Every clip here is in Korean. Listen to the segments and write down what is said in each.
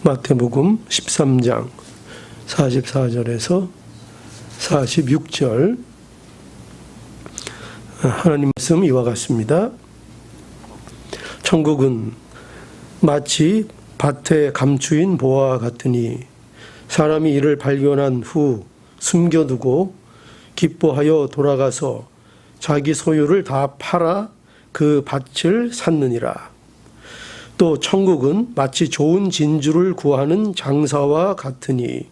마태복음 13장 44절에서 46절 하나님 말씀 이와 같습니다. 천국은 마치 밭에 감추인 보화와 같으니 사람이 이를 발견한 후 숨겨두고 기뻐하여 돌아가서 자기 소유를 다 팔아 그 밭을 샀느니라. 또 천국은 마치 좋은 진주를 구하는 장사와 같으니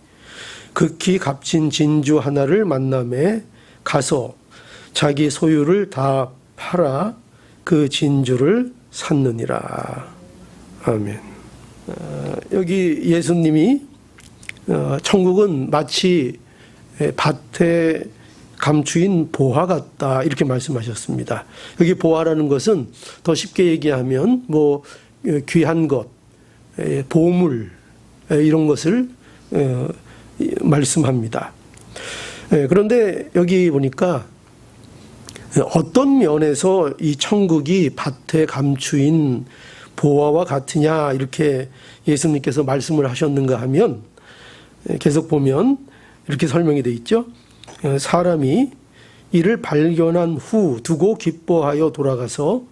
극히 값진 진주 하나를 만남에 가서 자기 소유를 다 팔아 그 진주를 샀느니라. 아멘. 여기 예수님이 천국은 마치 밭에 감추인 보화 같다 이렇게 말씀하셨습니다. 여기 보화라는 것은 더 쉽게 얘기하면 뭐 귀한 것, 보물 이런 것을 말씀합니다. 그런데 여기 보니까 어떤 면에서 이 천국이 밭에 감추인 보화와 같으냐 이렇게 예수님께서 말씀을 하셨는가 하면 계속 보면 이렇게 설명이 되어 있죠. 사람이 이를 발견한 후 두고 기뻐하여 돌아가서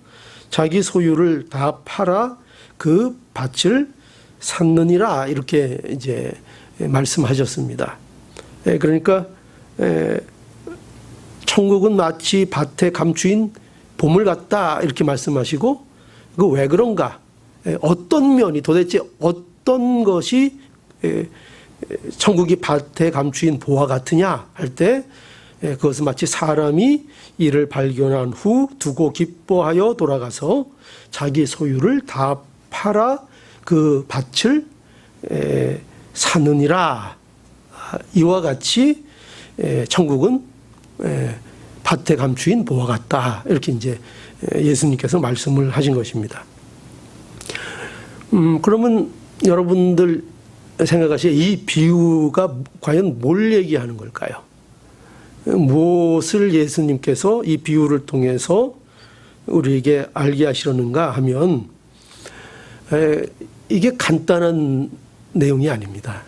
자기 소유를 다 팔아 그 밭을 샀느니라 이렇게 이제 말씀하셨습니다. 그러니까 천국은 마치 밭에 감추인 보물 같다 이렇게 말씀하시고 그 왜 그런가? 어떤 면이 도대체 어떤 것이 천국이 밭에 감추인 보화 같으냐 할 때 그것은 마치 사람이 이를 발견한 후 두고 기뻐하여 돌아가서 자기 소유를 다 팔아 그 밭을 사느니라. 이와 같이 천국은 밭에 감추인 보화 같다. 이렇게 이제 예수님께서 말씀을 하신 것입니다. 그러면 여러분들 생각하시기에 이 비유가 과연 뭘 얘기하는 걸까요? 무엇을 예수님께서 이 비유를 통해서 우리에게 알게 하시려는가 하면 이게 간단한 내용이 아닙니다.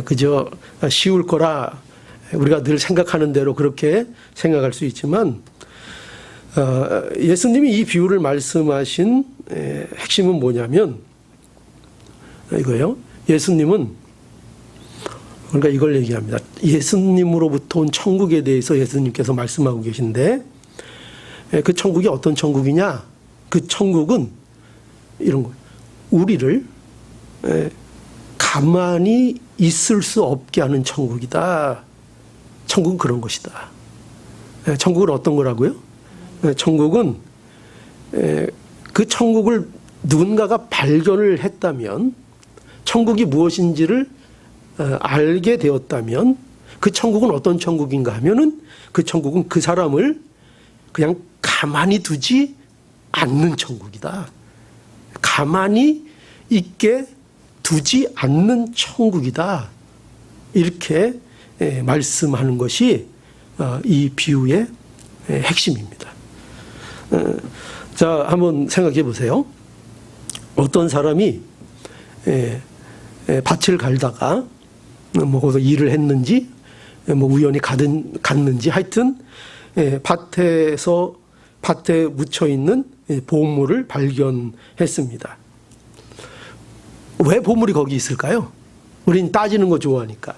그저 쉬울 거라 우리가 늘 생각하는 대로 그렇게 생각할 수 있지만 예수님이 이 비유를 말씀하신 핵심은 뭐냐면 이거예요. 예수님은 그러니까 이걸 얘기합니다. 예수님으로부터 온 천국에 대해서 예수님께서 말씀하고 계신데 그 천국이 어떤 천국이냐? 그 천국은 이런 거예요. 우리를 가만히 있을 수 없게 하는 천국이다. 천국은 그런 것이다. 천국은 어떤 거라고요? 천국은 그 천국을 누군가가 발견을 했다면 천국이 무엇인지를 알게 되었다면 그 천국은 어떤 천국인가 하면은 그 천국은 그 사람을 그냥 가만히 두지 않는 천국이다. 가만히 있게 두지 않는 천국이다. 이렇게 말씀하는 것이 이 비유의 핵심입니다. 자, 한번 생각해 보세요. 어떤 사람이 밭을 갈다가 뭐 거기서 일을 했는지 뭐 우연히 갔는지 하여튼 밭에 묻혀 있는 보물을 발견했습니다. 왜 보물이 거기 있을까요? 우린 따지는 거 좋아하니까.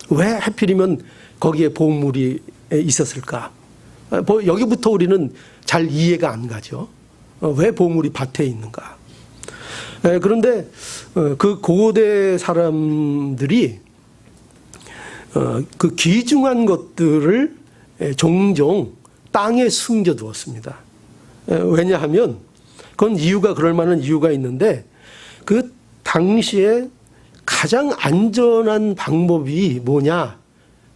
왜 하필이면 거기에 보물이 있었을까? 여기부터 우리는 잘 이해가 안 가죠. 왜 보물이 밭에 있는가? 그런데 그 고대 사람들이 그 귀중한 것들을 종종 땅에 숨겨두었습니다. 왜냐하면 그건 이유가 그럴 만한 이유가 있는데 그 당시에 가장 안전한 방법이 뭐냐?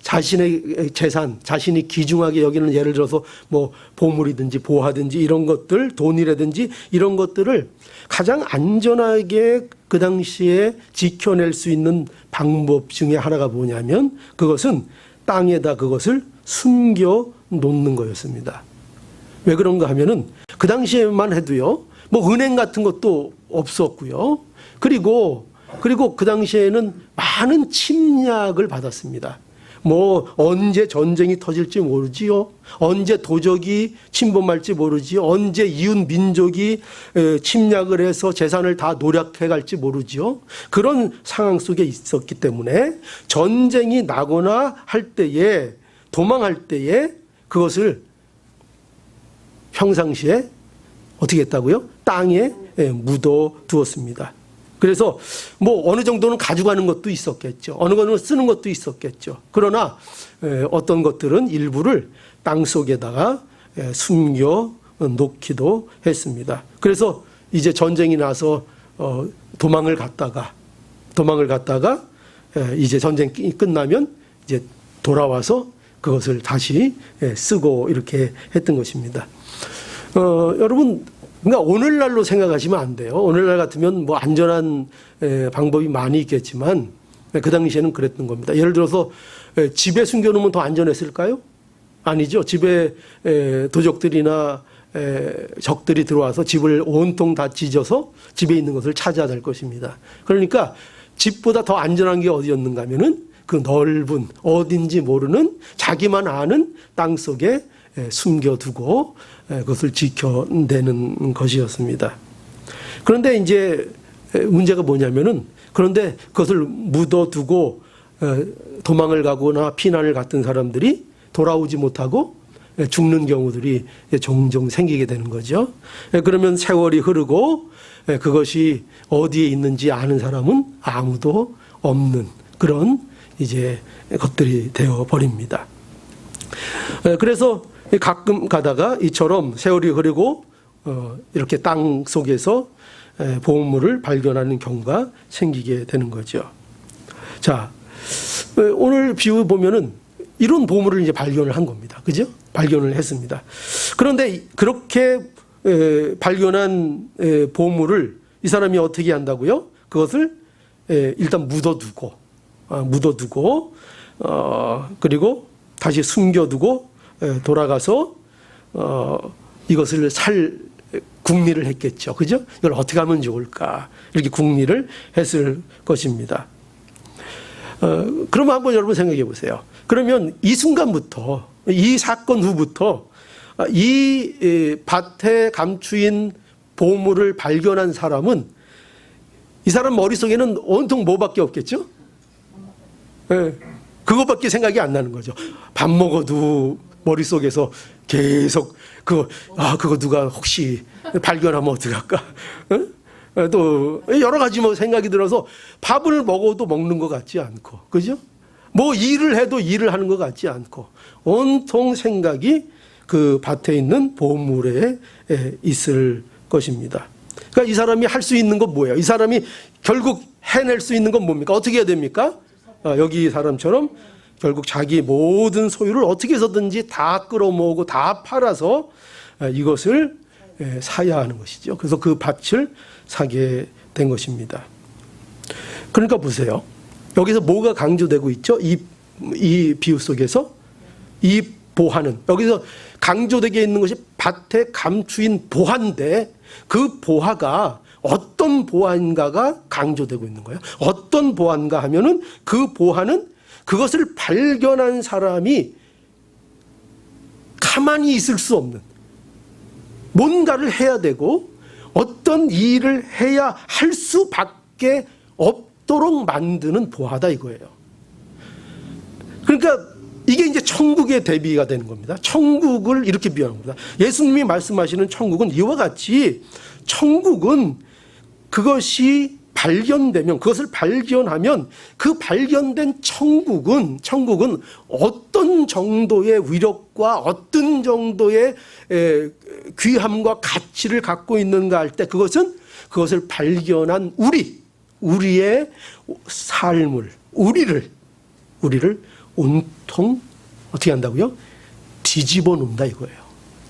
자신의 재산, 자신이 귀중하게 여기는 예를 들어서 뭐 보물이든지 보화든지 이런 것들, 돈이라든지 이런 것들을 가장 안전하게 그 당시에 지켜낼 수 있는 방법 중에 하나가 뭐냐면 그것은 땅에다 그것을 숨겨 놓는 거였습니다. 왜 그런가 하면은 그 당시에만 해도요, 뭐 은행 같은 것도 없었고요. 그리고 그리고 그 당시에는 많은 침략을 받았습니다. 뭐 언제 전쟁이 터질지 모르지요. 언제 도적이 침범할지 모르지요. 언제 이웃 민족이 침략을 해서 재산을 다 노략해 갈지 모르지요. 그런 상황 속에 있었기 때문에 전쟁이 나거나 할 때에, 도망할 때에 그것을 평상시에 어떻게 했다고요? 땅에 묻어 두었습니다. 그래서 뭐 어느 정도는 가져가는 것도 있었겠죠. 어느 정도는 쓰는 것도 있었겠죠. 그러나 어떤 것들은 일부를 땅 속에다가 숨겨 놓기도 했습니다. 그래서 이제 전쟁이 나서 도망을 갔다가 이제 전쟁이 끝나면 이제 돌아와서 그것을 다시 쓰고 이렇게 했던 것입니다. 여러분, 그러니까 오늘날로 생각하시면 안 돼요. 오늘날 같으면 뭐 안전한 방법이 많이 있겠지만 그 당시에는 그랬던 겁니다. 예를 들어서 집에 숨겨놓으면 더 안전했을까요? 아니죠. 집에 도적들이나 적들이 들어와서 집을 온통 다 찢어서 집에 있는 것을 찾아야 될 것입니다. 그러니까 집보다 더 안전한 게 어디였는가 하면은 그 넓은 어딘지 모르는 자기만 아는 땅 속에 숨겨두고 그것을 지켜내는 것이었습니다. 그런데 이제 문제가 뭐냐면은 그런데 그것을 묻어두고 도망을 가거나 피난을 갔던 사람들이 돌아오지 못하고 죽는 경우들이 종종 생기게 되는 거죠. 그러면 세월이 흐르고 그것이 어디에 있는지 아는 사람은 아무도 없는 그런 이제 것들이 되어 버립니다. 그래서 가끔 가다가 이처럼 세월이 흐르고 이렇게 땅 속에서 보물을 발견하는 경우가 생기게 되는 거죠. 자, 오늘 비유 보면은 이런 보물을 이제 발견을 한 겁니다. 그죠? 발견을 했습니다. 그런데 그렇게 발견한 보물을 이 사람이 어떻게 한다고요? 그것을 일단 묻어두고 그리고 다시 숨겨두고 돌아가서 이것을 살 궁리를 했겠죠. 그죠? 이걸 어떻게 하면 좋을까? 이렇게 궁리를 했을 것입니다. 그러면 한번 여러분 생각해 보세요. 그러면 이 순간부터, 이 사건 후부터 이 밭에 감추인 보물을 발견한 사람은 이 사람 머릿속에는 온통 뭐밖에 없겠죠? 그것밖에 생각이 안 나는 거죠. 밥 먹어도 머릿속에서 계속 그거 누가 혹시 발견하면 어떡할까? 또 여러 가지 뭐 생각이 들어서 밥을 먹어도 먹는 것 같지 않고, 그죠? 뭐 일을 해도 일을 하는 것 같지 않고 온통 생각이 그 밭에 있는 보물에 있을 것입니다. 그러니까 이 사람이 할 수 있는 건 뭐예요? 이 사람이 결국 해낼 수 있는 건 뭡니까? 어떻게 해야 됩니까? 여기 사람처럼 결국 자기 모든 소유를 어떻게 해서든지 다 끌어모으고 다 팔아서 이것을 사야 하는 것이죠. 그래서 그 밭을 사게 된 것입니다. 그러니까 보세요. 여기서 뭐가 강조되고 있죠? 이 비유 속에서 이 보화는 여기서 강조되게 있는 것이 밭에 감추인 보화인데 그 보화가 어떤 보화인가가 강조되고 있는 거예요. 어떤 보화인가 하면은 그 보화는 그것을 발견한 사람이 가만히 있을 수 없는 뭔가를 해야 되고 어떤 일을 해야 할 수밖에 없도록 만드는 보화다 이거예요. 그러니까 이게 이제 천국의 대비가 되는 겁니다. 천국을 이렇게 비유하는 겁니다. 예수님이 말씀하시는 천국은 이와 같이 천국은 그것이 발견되면 그것을 발견하면 그 발견된 천국은 어떤 정도의 위력과 어떤 정도의 귀함과 가치를 갖고 있는가 할 때 그것을 발견한 우리의 삶을 우리를 온통 어떻게 한다고요? 뒤집어 놓는다 이거예요.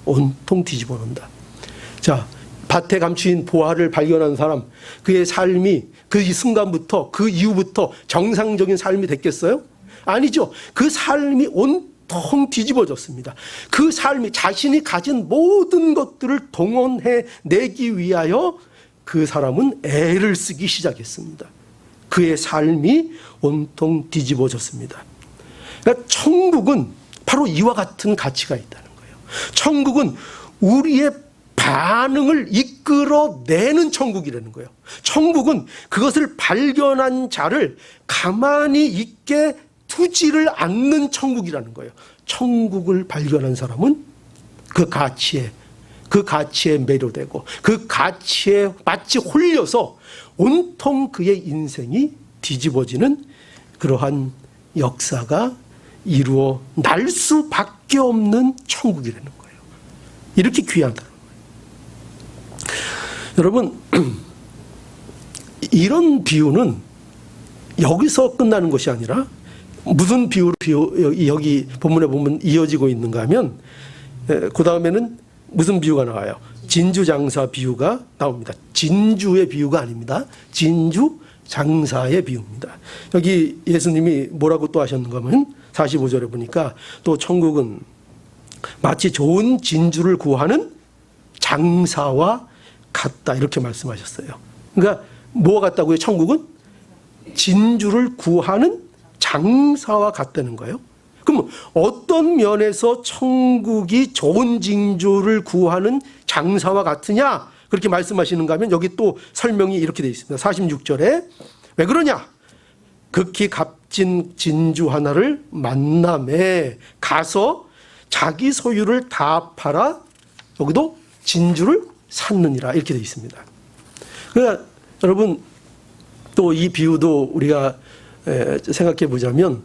온통 뒤집어 놓는다. 자, 밭에 감추인 보화를 발견한 사람, 그의 삶이 그 순간부터 그 이후부터 정상적인 삶이 됐겠어요? 아니죠. 그 삶이 온통 뒤집어졌습니다. 그 삶이 자신이 가진 모든 것들을 동원해 내기 위하여 그 사람은 애를 쓰기 시작했습니다. 그의 삶이 온통 뒤집어졌습니다. 그러니까 천국은 바로 이와 같은 가치가 있다는 거예요. 천국은 우리의 반응을 이끌어내는 천국이라는 거예요. 천국은 그것을 발견한 자를 가만히 있게 두지를 않는 천국이라는 거예요. 천국을 발견한 사람은 그 가치에 매료되고 그 가치에 마치 홀려서 온통 그의 인생이 뒤집어지는 그러한 역사가 이루어 날 수밖에 없는 천국이라는 거예요. 이렇게 귀하다는 거예요. 여러분, 이런 비유는 여기서 끝나는 것이 아니라 무슨 비유로 여기 본문에 보면 이어지고 있는가 하면 그 다음에는 무슨 비유가 나와요? 진주 장사 비유가 나옵니다. 진주의 비유가 아닙니다. 진주 장사의 비유입니다. 여기 예수님이 뭐라고 또 하셨는가 하면 45절에 보니까 또 천국은 마치 좋은 진주를 구하는 장사와 같다 이렇게 말씀하셨어요. 그러니까 뭐가 같다고요? 천국은 진주를 구하는 장사와 같다는 거예요. 그럼 어떤 면에서 천국이 좋은 진주를 구하는 장사와 같으냐? 그렇게 말씀하시는가 하면 여기 또 설명이 이렇게 되어 있습니다. 46절에 왜 그러냐? 극히 값진 진주 하나를 만남에 가서 자기 소유를 다 팔아 여기도 진주를 샀느니라 이렇게 되어 있습니다. 그러니까 여러분 또 이 비유도 우리가 생각해 보자면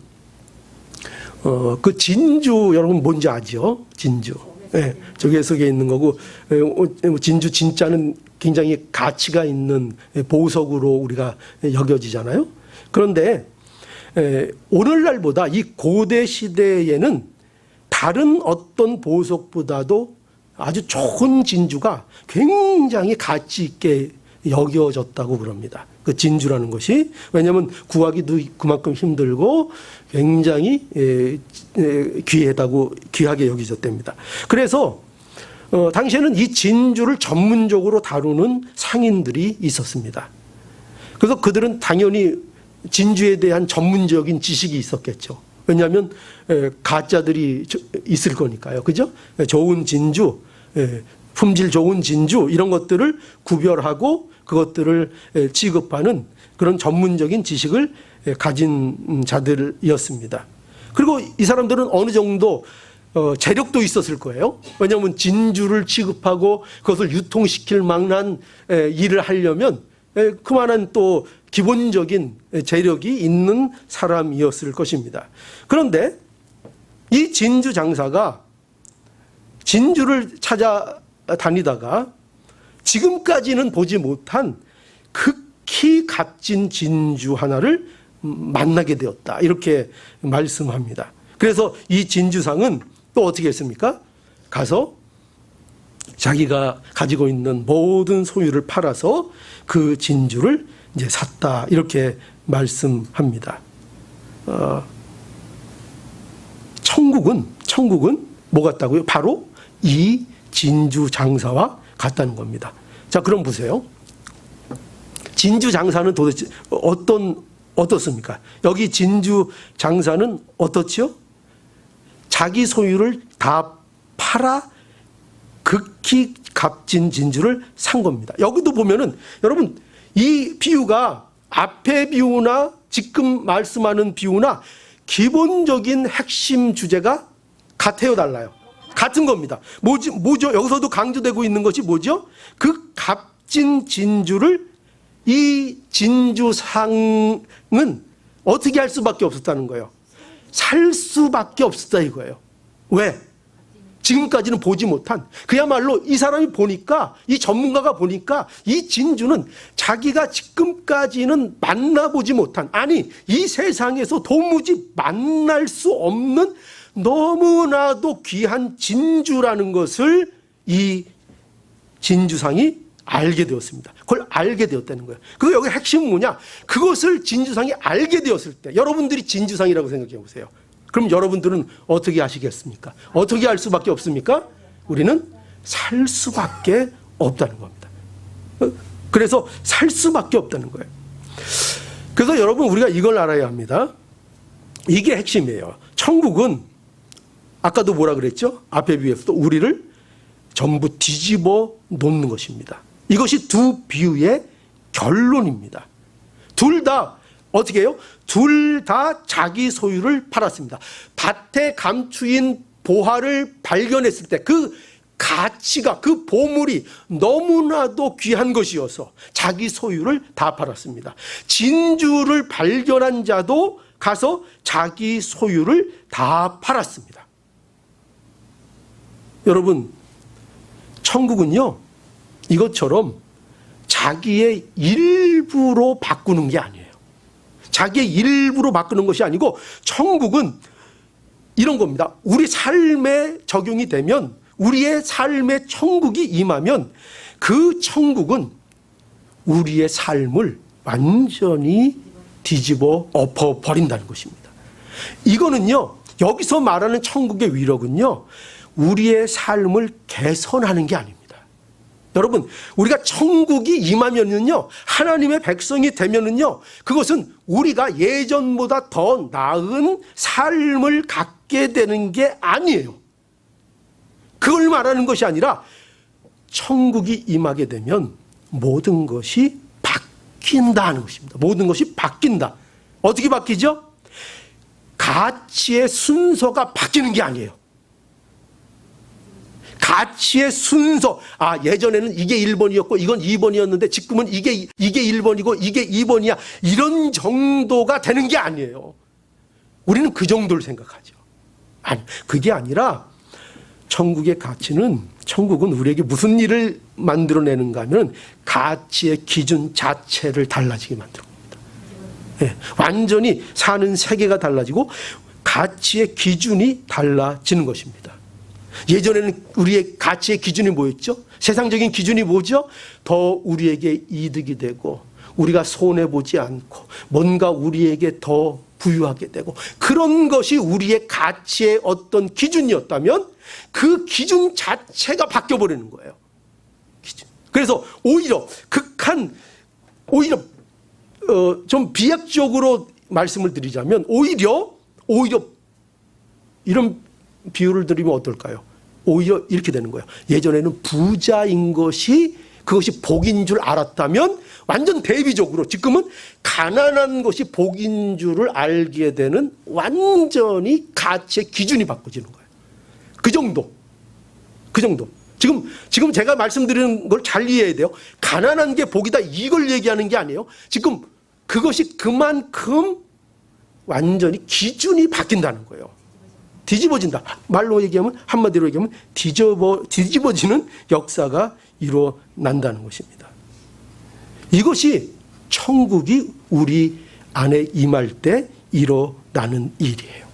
그 진주 여러분 뭔지 아죠? 진주. 저기 속에 있는 거고 진주 진짜는 굉장히 가치가 있는 보석으로 우리가 여겨지잖아요. 그런데 오늘날보다 이 고대 시대에는 다른 어떤 보석보다도 아주 좋은 진주가 굉장히 가치 있게 여겨졌다고 그럽니다. 그 진주라는 것이 왜냐하면 구하기도 그만큼 힘들고 굉장히 귀하게 여겨졌답니다. 그래서 당시에는 이 진주를 전문적으로 다루는 상인들이 있었습니다. 그래서 그들은 당연히 진주에 대한 전문적인 지식이 있었겠죠. 왜냐하면 가짜들이 있을 거니까요. 그죠? 좋은 진주, 품질 좋은 진주 이런 것들을 구별하고 그것들을 취급하는 그런 전문적인 지식을 가진 자들이었습니다. 그리고 이 사람들은 어느 정도 재력도 있었을 거예요. 왜냐하면 진주를 취급하고 그것을 유통시킬 만한 일을 하려면 그만한 또 기본적인 재력이 있는 사람이었을 것입니다. 그런데 이 진주 장사가 진주를 찾아다니다가 지금까지는 보지 못한 극히 값진 진주 하나를 만나게 되었다. 이렇게 말씀합니다. 그래서 이 진주상은 또 어떻게 했습니까? 가서 자기가 가지고 있는 모든 소유를 팔아서 그 진주를 이제 샀다. 이렇게 말씀합니다. 천국은 뭐 같다고요? 바로 이 진주 장사와 같다는 겁니다. 자, 그럼 보세요. 진주 장사는 도대체 어떻습니까? 여기 진주 장사는 어떻지요? 자기 소유를 다 팔아 극히 값진 진주를 산 겁니다. 여기도 보면은 여러분 이 비유가 앞의 비유나 지금 말씀하는 비유나 기본적인 핵심 주제가 같아요, 달라요? 같은 겁니다. 뭐죠? 여기서도 강조되고 있는 것이 뭐죠? 그 값진 진주를 이 진주상은 어떻게 할 수밖에 없었다는 거예요. 살 수밖에 없었다 이거예요. 왜? 지금까지는 보지 못한 그야말로 이 사람이 보니까 이 전문가가 보니까 이 진주는 자기가 지금까지는 만나보지 못한 아니 이 세상에서 도무지 만날 수 없는 너무나도 귀한 진주라는 것을 이 진주상이 알게 되었습니다. 그걸 알게 되었다는 거예요. 그 여기 핵심은 뭐냐? 그것을 진주상이 알게 되었을 때 여러분들이 진주상이라고 생각해 보세요. 그럼 여러분들은 어떻게 하시겠습니까? 어떻게 할 수밖에 없습니까? 우리는 살 수밖에 없다는 겁니다. 그래서 살 수밖에 없다는 거예요. 그래서 여러분 우리가 이걸 알아야 합니다. 이게 핵심이에요. 천국은 아까도 뭐라 그랬죠? 앞에 비유에서도 우리를 전부 뒤집어 놓는 것입니다. 이것이 두 비유의 결론입니다. 둘 다 어떻게 해요? 둘 다 자기 소유를 팔았습니다. 밭에 감추인 보화를 발견했을 때 그 가치가, 그 보물이 너무나도 귀한 것이어서 자기 소유를 다 팔았습니다. 진주를 발견한 자도 가서 자기 소유를 다 팔았습니다. 여러분, 천국은요, 이것처럼 자기의 일부로 바꾸는 게 아니에요. 자기의 일부로 바꾸는 것이 아니고, 천국은 이런 겁니다. 우리 삶에 적용이 되면, 우리의 삶에 천국이 임하면 그 천국은 우리의 삶을 완전히 뒤집어 엎어버린다는 것입니다. 이거는요, 여기서 말하는 천국의 위력은요, 우리의 삶을 개선하는 게 아닙니다. 여러분, 우리가 천국이 임하면은요, 하나님의 백성이 되면은요, 그것은 우리가 예전보다 더 나은 삶을 갖게 되는 게 아니에요. 그걸 말하는 것이 아니라 천국이 임하게 되면 모든 것이 바뀐다는 것입니다. 모든 것이 바뀐다. 어떻게 바뀌죠? 가치의 순서가 바뀌는 게 아니에요. 가치의 순서, 예전에는 이게 1번이었고 이건 2번이었는데 지금은 이게 1번이고 이게 2번이야. 이런 정도가 되는 게 아니에요. 우리는 그 정도를 생각하죠. 아니, 그게 아니라 천국의 가치는, 천국은 우리에게 무슨 일을 만들어내는가 하면 가치의 기준 자체를 달라지게 만드는 겁니다. 네, 완전히 사는 세계가 달라지고 가치의 기준이 달라지는 것입니다. 예전에는 우리의 가치의 기준이 뭐였죠? 세상적인 기준이 뭐죠? 더 우리에게 이득이 되고 우리가 손해보지 않고 뭔가 우리에게 더 부유하게 되고 그런 것이 우리의 가치의 어떤 기준이었다면 그 기준 자체가 바뀌어버리는 거예요. 기준. 그래서 오히려 좀 비약적으로 말씀을 드리자면 오히려 이런 비유를 드리면 어떨까요? 오히려 이렇게 되는 거예요. 예전에는 부자인 것이 그것이 복인 줄 알았다면 완전 대비적으로 지금은 가난한 것이 복인 줄을 알게 되는 완전히 가치의 기준이 바꿔지는 거예요. 그 정도. 지금 제가 말씀드리는 걸 잘 이해해야 돼요. 가난한 게 복이다 이걸 얘기하는 게 아니에요. 지금 그것이 그만큼 완전히 기준이 바뀐다는 거예요. 뒤집어진다. 말로 얘기하면, 한마디로 얘기하면 뒤집어지는 역사가 일어난다는 것입니다. 이것이 천국이 우리 안에 임할 때 일어나는 일이에요.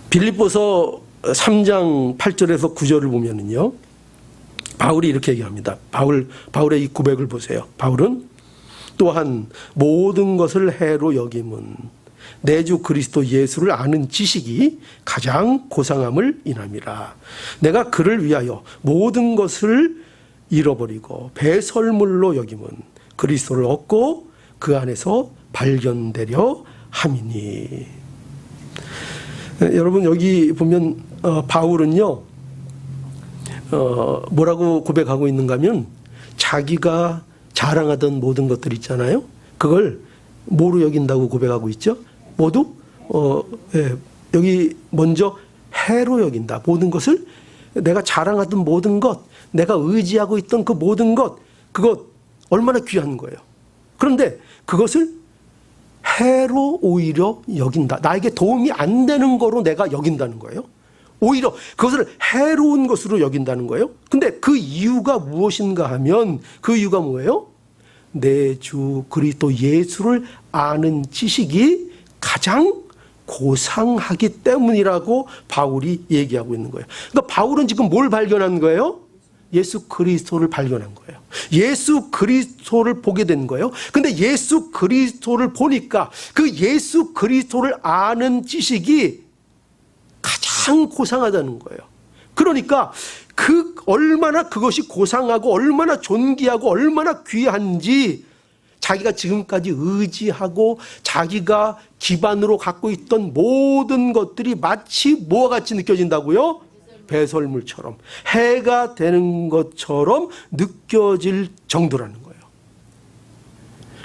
빌립보서 3장 8절에서 9절을 보면은요, 바울이 이렇게 얘기합니다. 바울의 이 고백을 보세요. 바울은 또한 모든 것을 해로 여김은 내 주 그리스도 예수를 아는 지식이 가장 고상함을 인함이라. 내가 그를 위하여 모든 것을 잃어버리고 배설물로 여김은 그리스도를 얻고 그 안에서 발견되려 함이니. 여러분 여기 보면 바울은요 뭐라고 고백하고 있는가 하면 자기가 자랑하던 모든 것들 있잖아요. 그걸 뭐로 여긴다고 고백하고 있죠? 모두 여기 먼저 해로 여긴다. 모든 것을 내가 자랑하던 모든 것, 내가 의지하고 있던 그 모든 것, 그것 얼마나 귀한 거예요. 그런데 그것을 해로 오히려 여긴다. 나에게 도움이 안 되는 거로 내가 여긴다는 거예요. 오히려 그것을 해로운 것으로 여긴다는 거예요. 근데 그 이유가 무엇인가 하면 그 이유가 뭐예요? 내 주 그리스도 예수를 아는 지식이 가장 고상하기 때문이라고 바울이 얘기하고 있는 거예요. 그러니까 바울은 지금 뭘 발견한 거예요? 예수 그리스도를 발견한 거예요. 예수 그리스도를 보게 된 거예요. 근데 예수 그리스도를 보니까 그 예수 그리스도를 아는 지식이 가장 고상하다는 거예요. 그러니까 그 얼마나 그것이 고상하고 얼마나 존귀하고 얼마나 귀한지 자기가 지금까지 의지하고 자기가 기반으로 갖고 있던 모든 것들이 마치 뭐와 같이 느껴진다고요? 배설물처럼, 해가 되는 것처럼 느껴질 정도라는 거예요.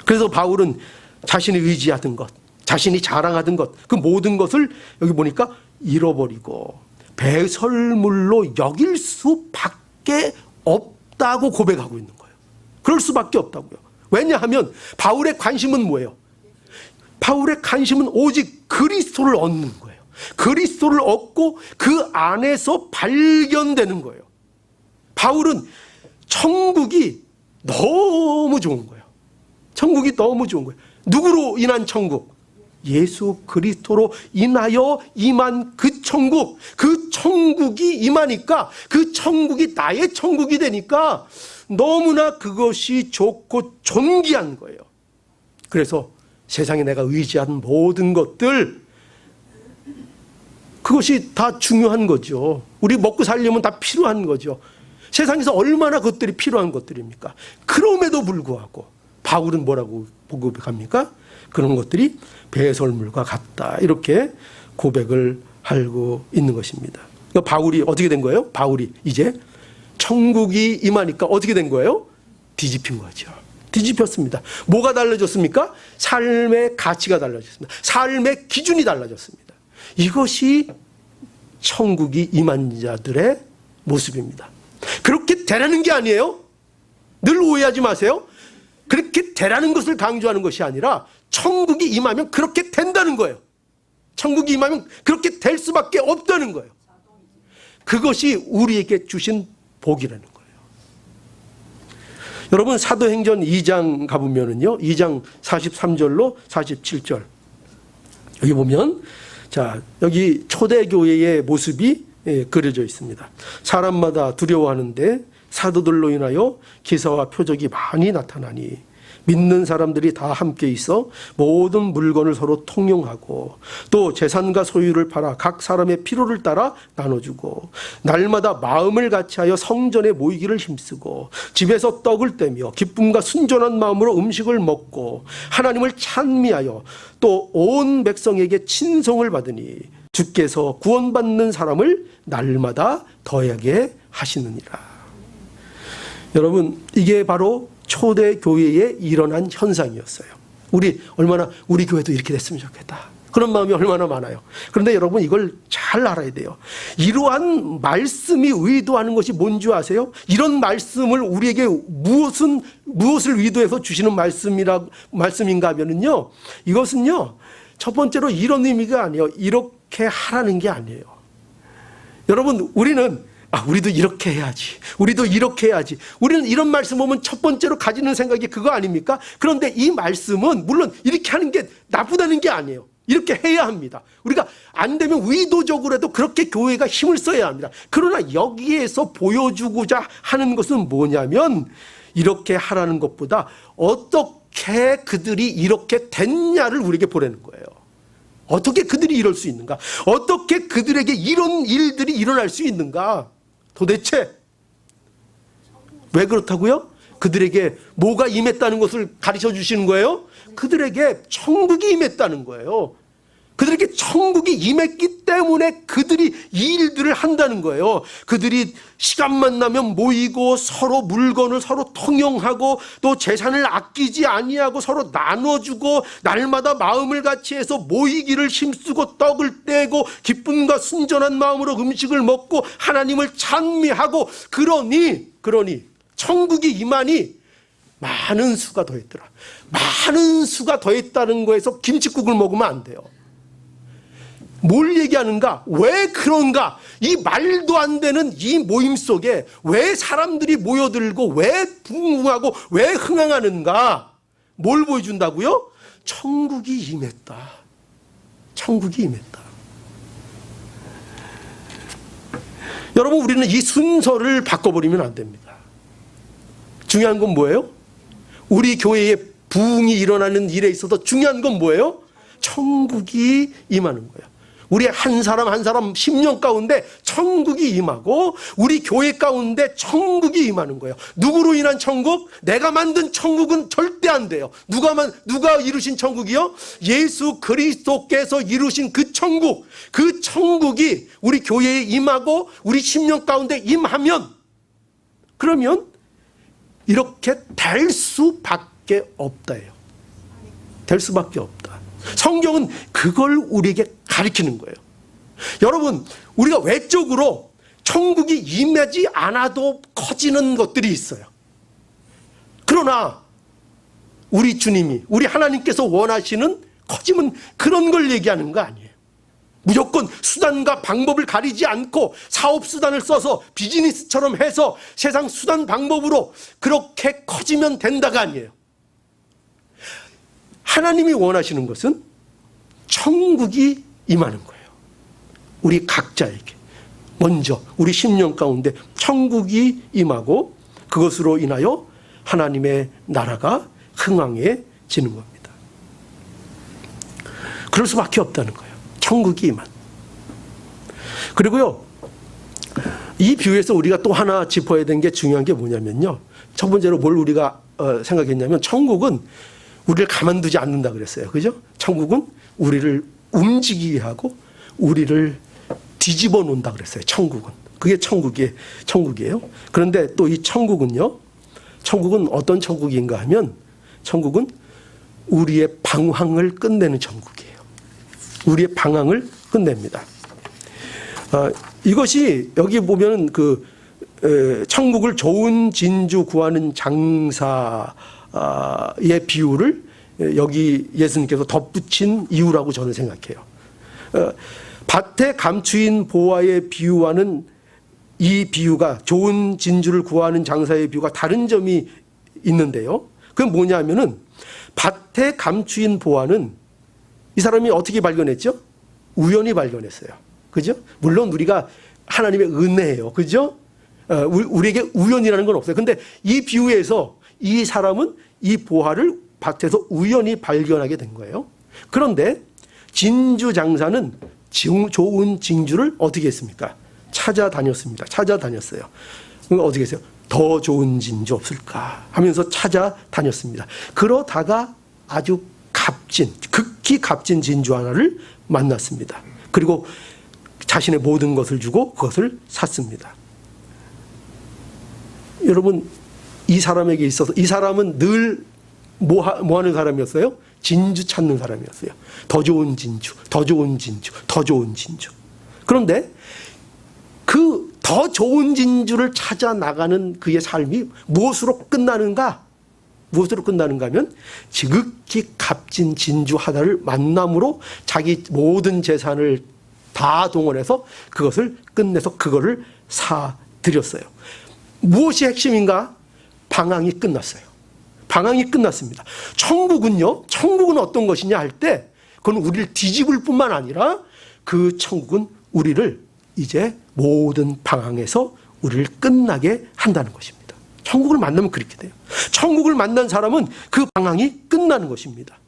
그래서 바울은 자신이 의지하던 것, 자신이 자랑하던 것, 그 모든 것을 여기 보니까 잃어버리고 배설물로 여길 수밖에 없다고 고백하고 있는 거예요. 그럴 수밖에 없다고요. 왜냐하면 바울의 관심은 뭐예요? 바울의 관심은 오직 그리스도를 얻는 거예요. 그리스도를 얻고 그 안에서 발견되는 거예요. 바울은 천국이 너무 좋은 거예요. 천국이 너무 좋은 거예요. 누구로 인한 천국? 예수 그리스도로 인하여 임한 그 천국, 그 천국이 임하니까, 그 천국이 나의 천국이 되니까 너무나 그것이 좋고 존귀한 거예요. 그래서 세상에 내가 의지하는 모든 것들, 그것이 다 중요한 거죠. 우리 먹고 살려면 다 필요한 거죠. 세상에서 얼마나 것들이 필요한 것들입니까? 그럼에도 불구하고 바울은 뭐라고 고백합니까? 그런 것들이 배설물과 같다, 이렇게 고백을 하고 있는 것입니다. 그러니까 바울이 어떻게 된 거예요? 바울이 이제 천국이 임하니까 어떻게 된 거예요? 뒤집힌 거죠. 뒤집혔습니다. 뭐가 달라졌습니까? 삶의 가치가 달라졌습니다. 삶의 기준이 달라졌습니다. 이것이 천국이 임한 자들의 모습입니다. 그렇게 되라는 게 아니에요. 늘 오해하지 마세요. 그렇게 되라는 것을 강조하는 것이 아니라 천국이 임하면 그렇게 된다는 거예요. 천국이 임하면 그렇게 될 수밖에 없다는 거예요. 그것이 우리에게 주신 복이라는 거예요. 여러분, 사도행전 2장 가보면은요, 2장 43절로 47절 여기 보면, 자, 여기 초대교회의 모습이 그려져 있습니다. 사람마다 두려워하는데 사도들로 인하여 기사와 표적이 많이 나타나니 믿는 사람들이 다 함께 있어 모든 물건을 서로 통용하고 또 재산과 소유를 팔아 각 사람의 필요를 따라 나눠주고 날마다 마음을 같이하여 성전에 모이기를 힘쓰고 집에서 떡을 떼며 기쁨과 순전한 마음으로 음식을 먹고 하나님을 찬미하여 또 온 백성에게 친송을 받으니 주께서 구원받는 사람을 날마다 더하게 하시느니라. 여러분, 이게 바로 초대교회에 일어난 현상이었어요. 우리 교회도 이렇게 됐으면 좋겠다, 그런 마음이 얼마나 많아요. 그런데 여러분, 이걸 잘 알아야 돼요. 이러한 말씀이 의도하는 것이 뭔지 아세요? 이런 말씀을 우리에게 무엇을 의도해서 주시는 말씀인가 하면요, 이것은요, 첫 번째로 이런 의미가 아니에요. 이렇게 하라는 게 아니에요. 여러분, 우리도 이렇게 해야지, 우리도 이렇게 해야지, 우리는 이런 말씀 보면 첫 번째로 가지는 생각이 그거 아닙니까? 그런데 이 말씀은 물론 이렇게 하는 게 나쁘다는 게 아니에요. 이렇게 해야 합니다. 우리가 안 되면 의도적으로라도 그렇게 교회가 힘을 써야 합니다. 그러나 여기에서 보여주고자 하는 것은 뭐냐면, 이렇게 하라는 것보다 어떻게 그들이 이렇게 됐냐를 우리에게 보라는 거예요. 어떻게 그들이 이럴 수 있는가? 어떻게 그들에게 이런 일들이 일어날 수 있는가? 도대체 왜 그렇다고요? 그들에게 뭐가 임했다는 것을 가르쳐 주시는 거예요? 그들에게 천국이 임했다는 거예요. 그들에게 천국이 임했기 때문에 그들이 이 일들을 한다는 거예요. 그들이 시간만 나면 모이고 서로 물건을 서로 통용하고 또 재산을 아끼지 아니하고 서로 나눠주고 날마다 마음을 같이 해서 모이기를 힘쓰고 떡을 떼고 기쁨과 순전한 마음으로 음식을 먹고 하나님을 찬미하고 그러니 천국이 임하니 많은 수가 더했더라. 많은 수가 더했다는 거에서 김칫국을 먹으면 안 돼요. 뭘 얘기하는가? 왜 그런가? 이 말도 안 되는 이 모임 속에 왜 사람들이 모여들고 왜 붕붕하고 왜 흥황하는가? 뭘 보여준다고요? 천국이 임했다. 천국이 임했다. 여러분, 우리는 이 순서를 바꿔버리면 안 됩니다. 중요한 건 뭐예요? 우리 교회에 부흥이 일어나는 일에 있어서 중요한 건 뭐예요? 천국이 임하는 거예요. 우리 한 사람 한 사람 10년 가운데 천국이 임하고 우리 교회 가운데 천국이 임하는 거예요. 누구로 인한 천국? 내가 만든 천국은 절대 안 돼요. 누가 이루신 천국이요? 예수 그리스도께서 이루신 그 천국, 그 천국이 우리 교회에 임하고 우리 10년 가운데 임하면, 그러면 이렇게 될 수밖에 없다예요. 될 수밖에 없다. 성경은 그걸 우리에게 가르치는 거예요. 여러분, 우리가 외적으로 천국이 임하지 않아도 커지는 것들이 있어요. 그러나 우리 주님이, 우리 하나님께서 원하시는 커짐은 그런 걸 얘기하는 거 아니에요. 무조건 수단과 방법을 가리지 않고 사업 수단을 써서 비즈니스처럼 해서 세상 수단 방법으로 그렇게 커지면 된다가 아니에요. 하나님이 원하시는 것은 천국이 임하는 거예요. 우리 각자에게 먼저 우리 10년 가운데 천국이 임하고 그것으로 인하여 하나님의 나라가 흥왕해지는 겁니다. 그럴 수밖에 없다는 거예요. 천국이 임한. 그리고요, 이 비유에서 우리가 또 하나 짚어야 되는 게 중요한 게 뭐냐면요, 첫 번째로 뭘 우리가 생각했냐면, 천국은 우리를 가만두지 않는다 그랬어요. 그죠? 천국은 우리를 움직이게 하고 우리를 뒤집어 놓는다 그랬어요. 천국은. 그게 천국이에요. 그런데 또 이 천국은요, 천국은 어떤 천국인가 하면, 천국은 우리의 방황을 끝내는 천국이에요. 우리의 방황을 끝냅니다. 이것이 여기 보면 천국을 좋은 진주 구하는 장사의 비유를 여기 예수님께서 덧붙인 이유라고 저는 생각해요. 밭에 감추인 보화에 비유하는 이 비유가, 좋은 진주를 구하는 장사의 비유가 다른 점이 있는데요. 그건 뭐냐면은, 밭에 감추인 보화는 이 사람이 어떻게 발견했죠? 우연히 발견했어요. 그죠? 물론 우리가 하나님의 은혜예요. 그죠? 우리에게 우연이라는 건 없어요. 근데 이 비유에서 이 사람은 이 보화를 밭에서 우연히 발견하게 된 거예요. 그런데 진주 장사는 좋은 진주를 어떻게 했습니까? 찾아다녔습니다. 찾아다녔어요. 어떻게 했어요? 더 좋은 진주 없을까 하면서 찾아다녔습니다. 그러다가 아주 극히 값진 진주 하나를 만났습니다. 그리고 자신의 모든 것을 주고 그것을 샀습니다. 여러분, 이 사람에게 있어서, 이 사람은 늘 뭐 하는 사람이었어요? 진주 찾는 사람이었어요. 더 좋은 진주, 더 좋은 진주, 더 좋은 진주. 그런데 그 더 좋은 진주를 찾아 나가는 그의 삶이 무엇으로 끝나는가? 무엇으로 끝나는가 하면, 지극히 값진 진주 하나를 만남으로 자기 모든 재산을 다 동원해서 그것을 끝내서 그거를 사들였어요. 무엇이 핵심인가? 방황이 끝났어요. 방황이 끝났습니다. 천국은요, 천국은 어떤 것이냐 할 때, 그건 우리를 뒤집을 뿐만 아니라 그 천국은 우리를 이제 모든 방황에서 우리를 끝나게 한다는 것입니다. 천국을 만나면 그렇게 돼요. 천국을 만난 사람은 그 방황이 끝나는 것입니다.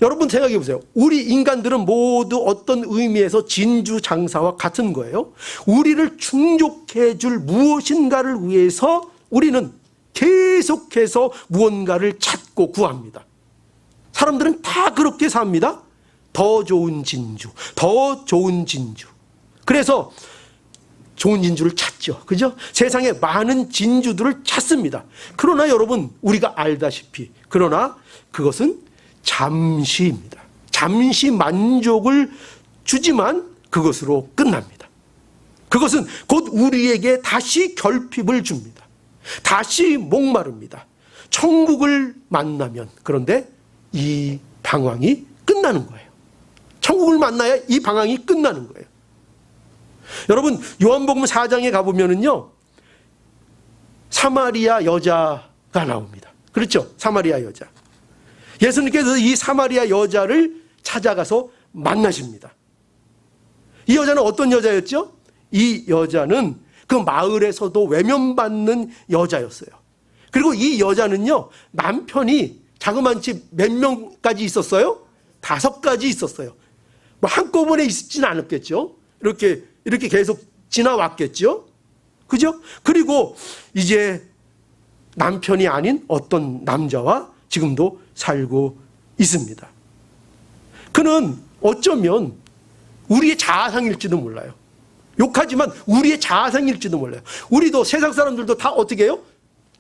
여러분 생각해 보세요. 우리 인간들은 모두 어떤 의미에서 진주 장사와 같은 거예요. 우리를 충족해 줄 무엇인가를 위해서 우리는 계속해서 무언가를 찾고 구합니다. 사람들은 다 그렇게 삽니다. 더 좋은 진주, 더 좋은 진주. 그래서 좋은 진주를 찾죠. 그죠? 세상에 많은 진주들을 찾습니다. 그러나 여러분, 우리가 알다시피, 그러나 그것은 잠시입니다. 잠시 만족을 주지만 그것으로 끝납니다. 그것은 곧 우리에게 다시 결핍을 줍니다. 다시 목마릅니다. 천국을 만나면, 그런데 이 방황이 끝나는 거예요. 천국을 만나야 이 방황이 끝나는 거예요. 여러분, 요한복음 4장에 가보면은요, 사마리아 여자가 나옵니다. 그렇죠? 사마리아 여자. 예수님께서 이 사마리아 여자를 찾아가서 만나십니다. 이 여자는 어떤 여자였죠? 이 여자는 그 마을에서도 외면받는 여자였어요. 그리고 이 여자는요, 남편이 자그마치 몇 명까지 있었어요? 5가지 있었어요. 뭐 한꺼번에 있지는 않았겠죠. 이렇게 계속 지나왔겠죠. 그죠? 그리고 이제 남편이 아닌 어떤 남자와 지금도 살고 있습니다. 그는 어쩌면 우리의 자아상일지도 몰라요. 욕하지만 우리의 자아상일지도 몰라요. 우리도 세상 사람들도 다 어떻게 해요?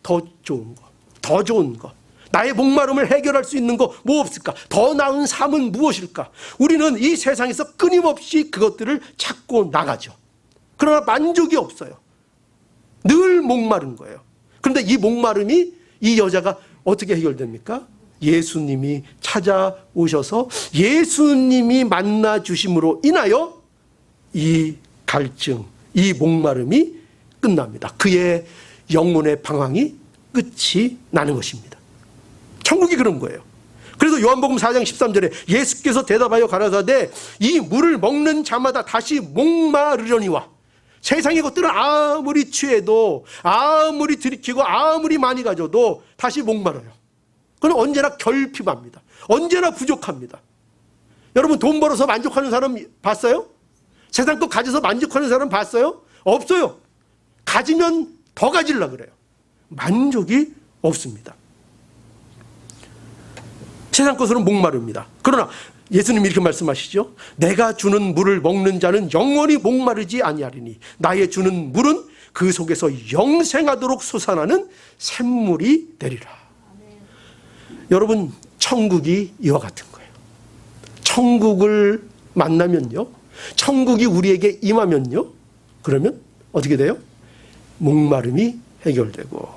더 좋은 거, 더 좋은 거. 나의 목마름을 해결할 수 있는 거 뭐 없을까? 더 나은 삶은 무엇일까? 우리는 이 세상에서 끊임없이 그것들을 찾고 나가죠. 그러나 만족이 없어요. 늘 목마른 거예요. 그런데 이 목마름이 이 여자가 어떻게 해결됩니까? 예수님이 찾아오셔서 예수님이 만나 주심으로 인하여 이 갈증, 이 목마름이 끝납니다. 그의 영혼의 방황이 끝이 나는 것입니다. 천국이 그런 거예요. 그래서 요한복음 4장 13절에 예수께서 대답하여 가라사대 이 물을 먹는 자마다 다시 목마르려니와. 세상의 것들은 아무리 취해도 아무리 들이키고 아무리 많이 가져도 다시 목마르요. 그건 언제나 결핍합니다. 언제나 부족합니다. 여러분 돈 벌어서 만족하는 사람 봤어요? 세상 것 가져서 만족하는 사람 봤어요? 없어요. 가지면 더 가지려고 그래요. 만족이 없습니다. 세상 것으로는 목마릅니다. 그러나 예수님이 이렇게 말씀하시죠. 내가 주는 물을 먹는 자는 영원히 목마르지 아니하리니 나의 주는 물은 그 속에서 영생하도록 솟아나는 샘물이 되리라. 여러분 천국이 이와 같은 거예요. 천국을 만나면요, 천국이 우리에게 임하면요, 그러면 어떻게 돼요? 목마름이 해결되고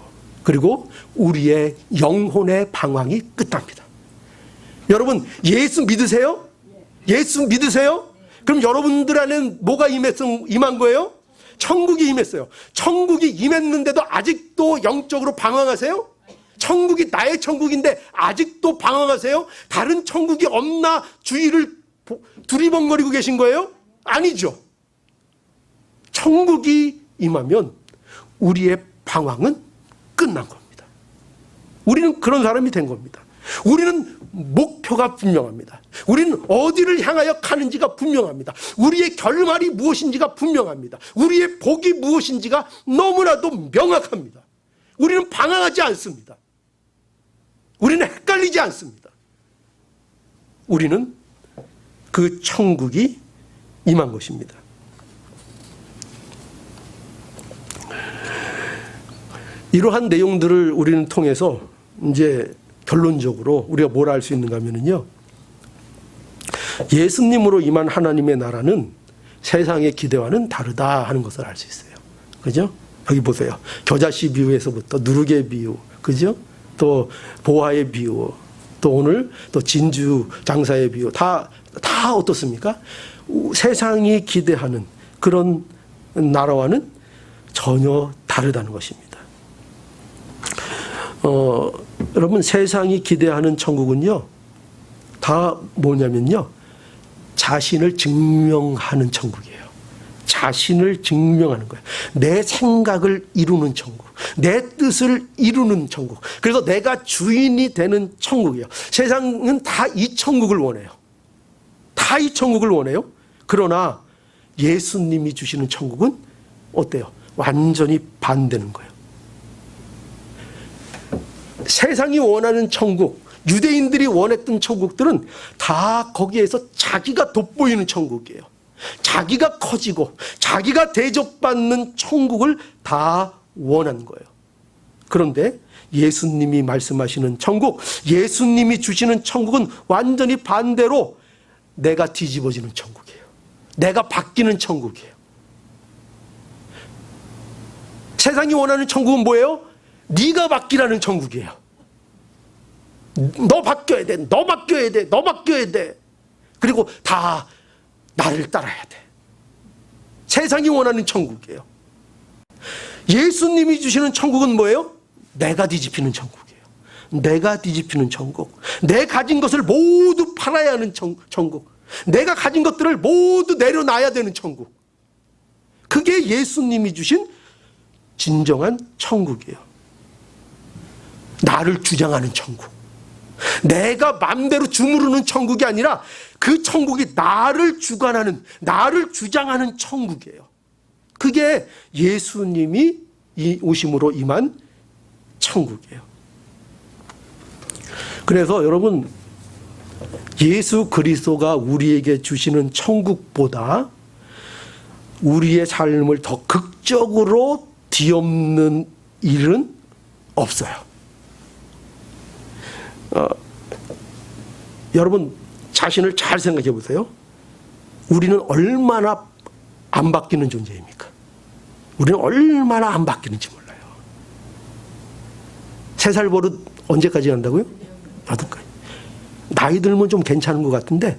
그리고 우리의 영혼의 방황이 끝납니다. 여러분 예수 믿으세요? 예수 믿으세요? 그럼 여러분들 안에는 뭐가 임한 거예요? 천국이 임했어요. 천국이 임했는데도 아직도 영적으로 방황하세요? 천국이 나의 천국인데 아직도 방황하세요? 다른 천국이 없나 주위를 두리번거리고 계신 거예요? 아니죠. 천국이 임하면 우리의 방황은 끝난 겁니다. 우리는 그런 사람이 된 겁니다. 우리는 목표가 분명합니다. 우리는 어디를 향하여 가는지가 분명합니다. 우리의 결말이 무엇인지가 분명합니다. 우리의 복이 무엇인지가 너무나도 명확합니다. 우리는 방황하지 않습니다. 우리는 헷갈리지 않습니다. 우리는 그 천국이 임한 것입니다. 이러한 내용들을 우리는 통해서 이제 결론적으로 우리가 뭘 알 수 있는가 하면요, 예수님으로 임한 하나님의 나라는 세상의 기대와는 다르다 하는 것을 알 수 있어요. 그죠? 여기 보세요. 겨자씨 비유에서부터 누룩의 비유, 그죠? 또 보화의 비유, 또 오늘 또 진주 장사의 비유, 다 어떻습니까? 세상이 기대하는 그런 나라와는 전혀 다르다는 것입니다. 여러분 세상이 기대하는 천국은요, 다 뭐냐면요, 자신을 증명하는 천국이에요. 자신을 증명하는 거예요. 내 생각을 이루는 천국, 내 뜻을 이루는 천국. 그래서 내가 주인이 되는 천국이에요. 세상은 다 이 천국을 원해요. 다 이 천국을 원해요. 그러나 예수님이 주시는 천국은 어때요? 완전히 반대는 거예요. 세상이 원하는 천국, 유대인들이 원했던 천국들은 다 거기에서 자기가 돋보이는 천국이에요. 자기가 커지고 자기가 대접받는 천국을 다 원한 거예요. 그런데 예수님이 말씀하시는 천국, 예수님이 주시는 천국은 완전히 반대로 내가 뒤집어지는 천국이에요. 내가 바뀌는 천국이에요. 세상이 원하는 천국은 뭐예요? 네가 바뀌라는 천국이에요. 너 바뀌어야 돼. 너 바뀌어야 돼. 너 바뀌어야 돼. 그리고 다 나를 따라야 돼. 세상이 원하는 천국이에요. 예수님이 주시는 천국은 뭐예요? 내가 뒤집히는 천국이에요. 내가 뒤집히는 천국. 내 가진 것을 모두 팔아야 하는 천국. 내가 가진 것들을 모두 내려놔야 되는 천국. 그게 예수님이 주신 진정한 천국이에요. 나를 주장하는 천국. 내가 맘대로 주무르는 천국이 아니라 그 천국이 나를 주관하는, 나를 주장하는 천국이에요. 그게 예수님이 오심으로 임한 천국이에요. 그래서 여러분, 예수 그리스도가 우리에게 주시는 천국보다 우리의 삶을 더 극적으로 뒤엎는 일은 없어요. 여러분 자신을 잘 생각해 보세요. 우리는 얼마나 안 바뀌는 존재입니까? 우리는 얼마나 안 바뀌는지 몰라요. 3살 버릇 언제까지 한다고요? 8까지. 나이 들면 좀 괜찮은 것 같은데,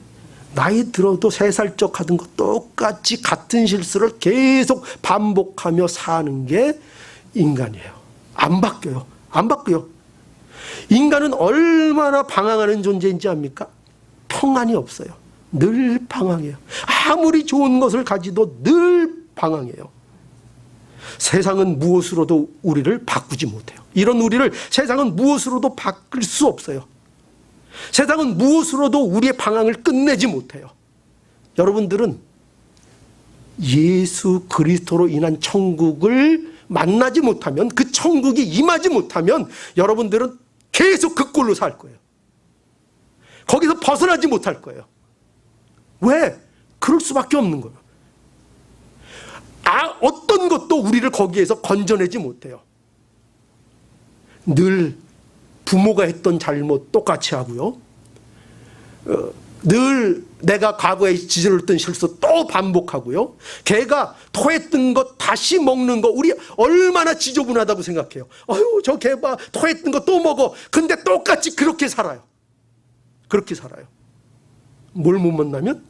나이 들어도 3살적 하던 거 똑같이 같은 실수를 계속 반복하며 사는 게 인간이에요. 안 바뀌어요. 안 바뀌어요. 인간은 얼마나 방황하는 존재인지 압니까? 평안이 없어요. 늘 방황해요. 아무리 좋은 것을 가지도 늘 방황해요. 세상은 무엇으로도 우리를 바꾸지 못해요. 이런 우리를 세상은 무엇으로도 바꿀 수 없어요. 세상은 무엇으로도 우리의 방황을 끝내지 못해요. 여러분들은 예수 그리스도로 인한 천국을 만나지 못하면, 그 천국이 임하지 못하면 여러분들은 계속 그 꼴로 살 거예요. 거기서 벗어나지 못할 거예요. 왜? 그럴 수밖에 없는 거예요. 어떤 것도 우리를 거기에서 건져내지 못해요. 늘 부모가 했던 잘못 똑같이 하고요. 늘 내가 과거에 저질렀던 실수 또 반복하고요. 개가 토했던 것 다시 먹는 거, 우리 얼마나 지저분하다고 생각해요. 아유, 저 개 봐, 토했던 거 또 먹어. 근데 똑같이 그렇게 살아요. 그렇게 살아요. 뭘 못 만나면?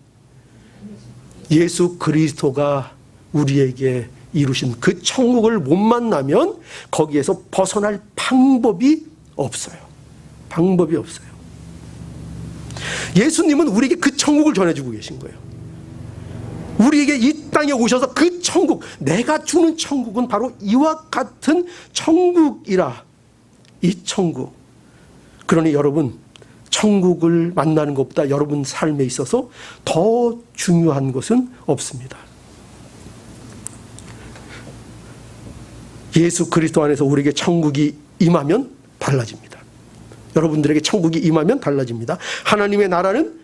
예수 그리스도가 우리에게 이루신 그 천국을 못 만나면 거기에서 벗어날 방법이 없어요. 방법이 없어요. 예수님은 우리에게 그 천국을 전해주고 계신 거예요. 우리에게 이 땅에 오셔서 그 천국, 내가 주는 천국은 바로 이와 같은 천국이라. 이 천국. 그러니 여러분, 천국을 만나는 것보다 여러분 삶에 있어서 더 중요한 것은 없습니다. 예수 그리스도 안에서 우리에게 천국이 임하면 달라집니다. 여러분들에게 천국이 임하면 달라집니다. 하나님의 나라는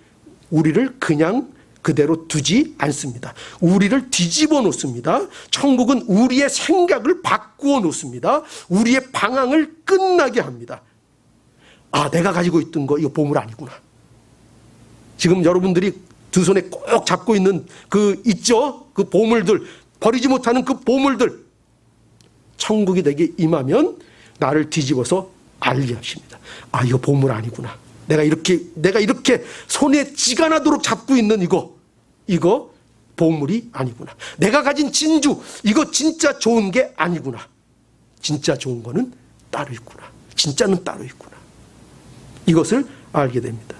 우리를 그냥 그대로 두지 않습니다. 우리를 뒤집어 놓습니다. 천국은 우리의 생각을 바꾸어 놓습니다. 우리의 방황을 끝나게 합니다. 아, 내가 가지고 있던 거 이거 보물 아니구나. 지금 여러분들이 두 손에 꼭 잡고 있는 그 있죠? 그 보물들, 버리지 못하는 그 보물들, 천국이 내게 임하면 나를 뒤집어서 알게 하십니다. 아, 이거 보물 아니구나. 내가 이렇게 손에 쥐가 나도록 잡고 있는 이거 보물이 아니구나. 내가 가진 진주, 이거 진짜 좋은 게 아니구나. 진짜 좋은 거는 따로 있구나. 진짜는 따로 있구나. 이것을 알게 됩니다.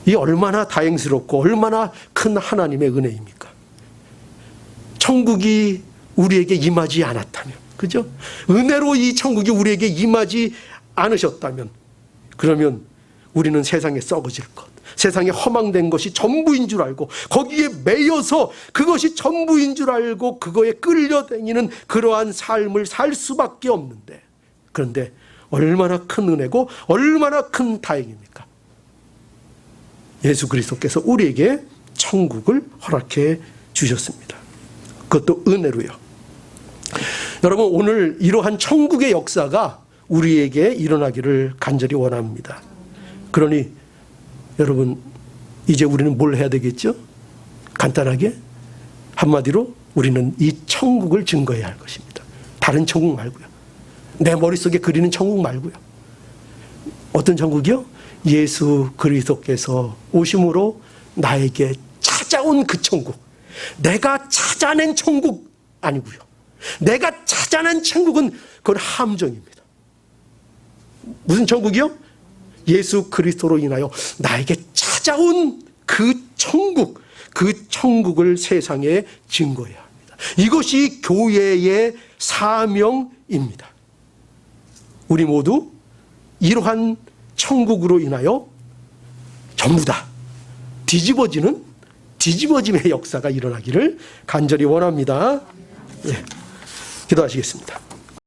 이 얼마나 다행스럽고 얼마나 큰 하나님의 은혜입니까? 천국이 우리에게 임하지 않았다면, 그죠? 은혜로 이 천국이 우리에게 임하지 않으셨다면, 그러면 우리는 세상에 썩어질 것, 세상에 허망된 것이 전부인 줄 알고 거기에 매여서 그것이 전부인 줄 알고 그거에 끌려다니는 그러한 삶을 살 수밖에 없는데, 그런데 얼마나 큰 은혜고 얼마나 큰 다행입니까? 예수 그리스도께서 우리에게 천국을 허락해 주셨습니다. 그것도 은혜로요. 여러분, 오늘 이러한 천국의 역사가 우리에게 일어나기를 간절히 원합니다. 그러니 여러분, 이제 우리는 뭘 해야 되겠죠? 간단하게 한마디로 우리는 이 천국을 증거해야 할 것입니다. 다른 천국 말고요. 내 머릿속에 그리는 천국 말고요. 어떤 천국이요? 예수 그리스도께서 오심으로 나에게 찾아온 그 천국. 내가 찾아낸 천국 아니고요. 내가 찾아낸 천국은 그건 함정입니다. 무슨 천국이요? 예수 그리스도로 인하여 나에게 찾아온 그 천국, 그 천국을 세상에 증거해야 합니다. 이것이 교회의 사명입니다. 우리 모두 이러한 천국으로 인하여 전부 다 뒤집어짐의 역사가 일어나기를 간절히 원합니다. 예, 기도하시겠습니다.